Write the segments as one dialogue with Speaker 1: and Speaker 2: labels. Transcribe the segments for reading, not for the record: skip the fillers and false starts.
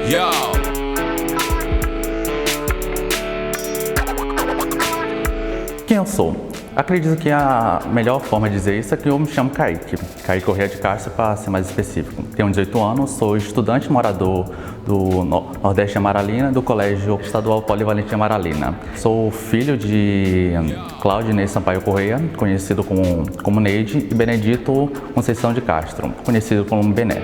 Speaker 1: Yo.
Speaker 2: Quem eu sou? Acredito que a melhor forma de dizer isso é que eu me chamo Kaique Corrêa de Castro, para ser mais específico. Tenho 18 anos, sou estudante morador do Nordeste de Amaralina, do Colégio Estadual Polivalente de Amaralina. Sou filho de Claudinei Sampaio Corrêa, conhecido como Neide, e Benedito Conceição de Castro, conhecido como Bené.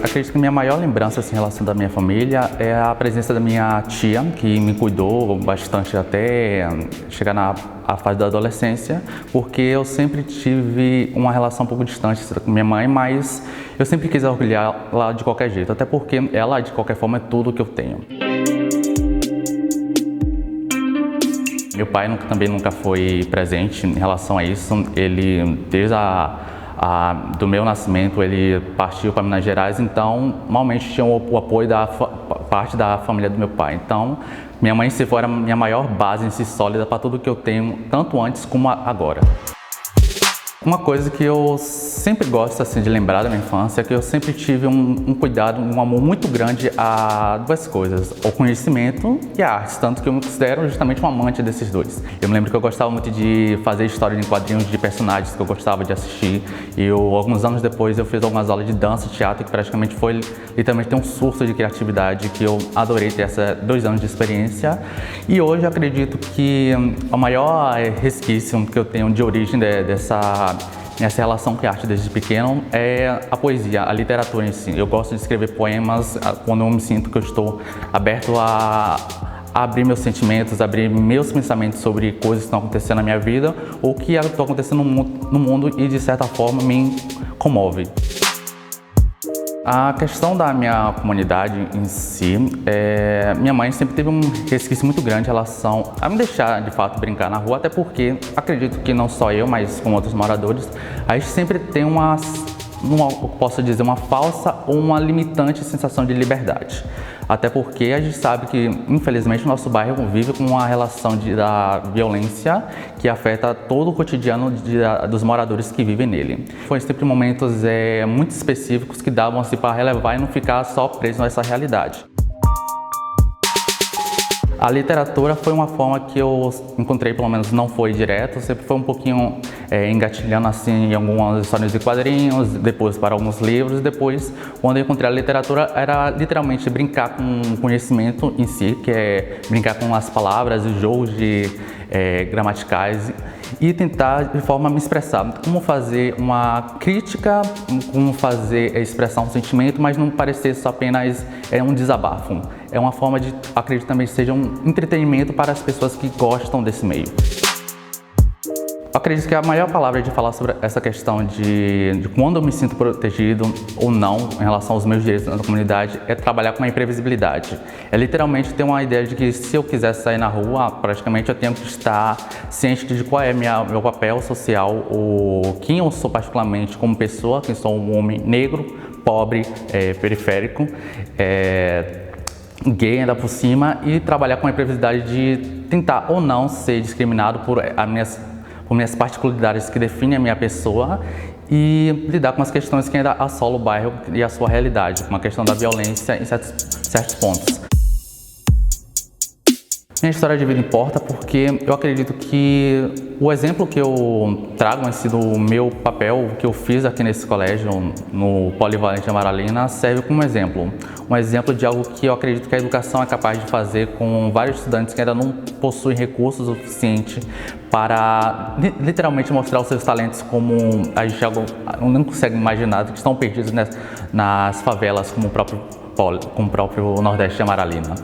Speaker 2: Acredito que minha maior lembrança em relação da minha família é a presença da minha tia, que me cuidou bastante até chegar na fase da adolescência, porque eu sempre tive uma relação um pouco distante com minha mãe, mas eu sempre quis orgulhar lá de qualquer jeito, até porque ela, de qualquer forma, é tudo que eu tenho. Meu pai também nunca foi presente em relação a isso. Ele, desde do meu nascimento, ele partiu para Minas Gerais, então normalmente tinha o apoio da parte da família do meu pai. Então minha mãe se for a minha maior base em si sólida para tudo que eu tenho, tanto antes como agora. Uma coisa que eu sempre gosto assim, de lembrar da minha infância é que eu sempre tive um cuidado, um amor muito grande a duas coisas, o conhecimento e a arte, tanto que eu me considero justamente um amante desses dois. Eu me lembro que eu gostava muito de fazer história em quadrinhos de personagens que eu gostava de assistir, e alguns anos depois eu fiz algumas aulas de dança e teatro, que praticamente foi literalmente um surto de criatividade que eu adorei ter esses 2 anos de experiência. E hoje eu acredito que o maior resquício que eu tenho de origem dessa relação com a arte desde pequeno é a poesia, a literatura em si. Eu gosto de escrever poemas quando eu me sinto que eu estou aberto a abrir meus sentimentos, abrir meus pensamentos sobre coisas que estão acontecendo na minha vida ou que estão acontecendo no mundo e de certa forma me comove. A questão da minha comunidade em si, minha mãe sempre teve um resquício muito grande em relação a me deixar de fato brincar na rua, até porque acredito que não só eu, mas com outros moradores, a gente sempre tem posso dizer, uma falsa ou uma limitante sensação de liberdade. Até porque a gente sabe que, infelizmente, o nosso bairro vive com uma relação da violência que afeta todo o cotidiano dos moradores que vivem nele. Foi sempre momentos muito específicos que davam assim, para relevar e não ficar só preso nessa realidade. A literatura foi uma forma que eu encontrei, pelo menos não foi direto, sempre foi um pouquinho engatilhando assim em algumas histórias de quadrinhos, depois para alguns livros, depois quando eu encontrei a literatura era literalmente brincar com o conhecimento em si, que é brincar com as palavras e jogos gramaticais e tentar de forma a me expressar, como fazer uma crítica, como expressar um sentimento, mas não parecer só apenas um desabafo. É uma forma de, acredito também, seja um entretenimento para as pessoas que gostam desse meio. Eu acredito que a maior palavra de falar sobre essa questão de quando eu me sinto protegido ou não em relação aos meus direitos na comunidade é trabalhar com a imprevisibilidade. É literalmente ter uma ideia de que se eu quiser sair na rua, praticamente eu tenho que estar ciente de qual é meu papel social, ou quem eu sou particularmente como pessoa, que sou um homem negro, pobre, periférico, gay ainda por cima, e trabalhar com a imprevisibilidade de tentar ou não ser discriminado por minhas particularidades que definem a minha pessoa e lidar com as questões que ainda assolam o bairro e a sua realidade, com a questão da violência em certos pontos. Minha história de vida importa porque eu acredito que o exemplo que eu trago em si do meu papel, que eu fiz aqui nesse colégio, no Polivalente de Amaralina, serve como exemplo. Um exemplo de algo que eu acredito que a educação é capaz de fazer com vários estudantes que ainda não possuem recursos suficientes para literalmente mostrar os seus talentos, como a gente não consegue imaginar, que estão perdidos nas favelas como o próprio Nordeste de Amaralina.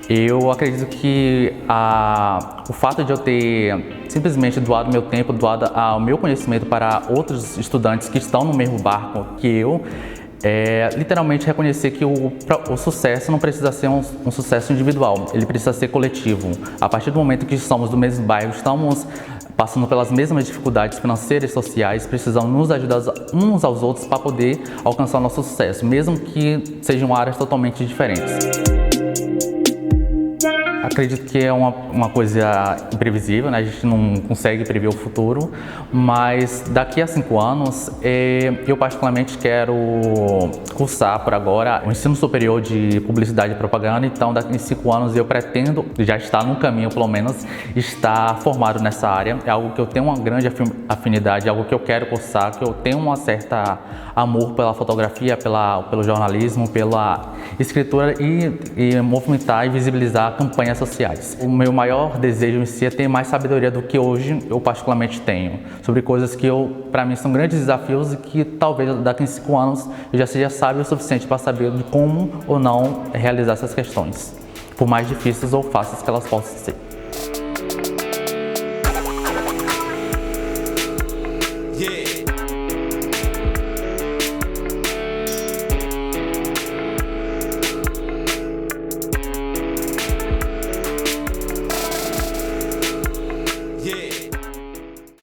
Speaker 2: Eu acredito que o fato de eu ter simplesmente doado meu tempo, doado o meu conhecimento para outros estudantes que estão no mesmo barco que eu, literalmente reconhecer que o sucesso não precisa ser um sucesso individual, ele precisa ser coletivo. A partir do momento que estamos no mesmo bairro, estamos passando pelas mesmas dificuldades financeiras e sociais, precisamos nos ajudar uns aos outros para poder alcançar o nosso sucesso, mesmo que sejam áreas totalmente diferentes. acredito que é uma coisa imprevisível, né? A gente não consegue prever o futuro, mas daqui a 5 anos, eu particularmente quero cursar por agora o ensino superior de publicidade e propaganda, então daqui a 5 anos eu pretendo já estar no caminho, pelo menos, estar formado nessa área. É algo que eu tenho uma grande afinidade, é algo que eu quero cursar, que eu tenho uma certa amor pela fotografia, pelo jornalismo, pela escritura e movimentar e visibilizar campanhas sociais. O meu maior desejo em si é ter mais sabedoria do que hoje eu particularmente tenho, sobre coisas que para mim são grandes desafios e que talvez daqui a 5 anos eu já seja sábio o suficiente para saber de como ou não realizar essas questões, por mais difíceis ou fáceis que elas possam ser.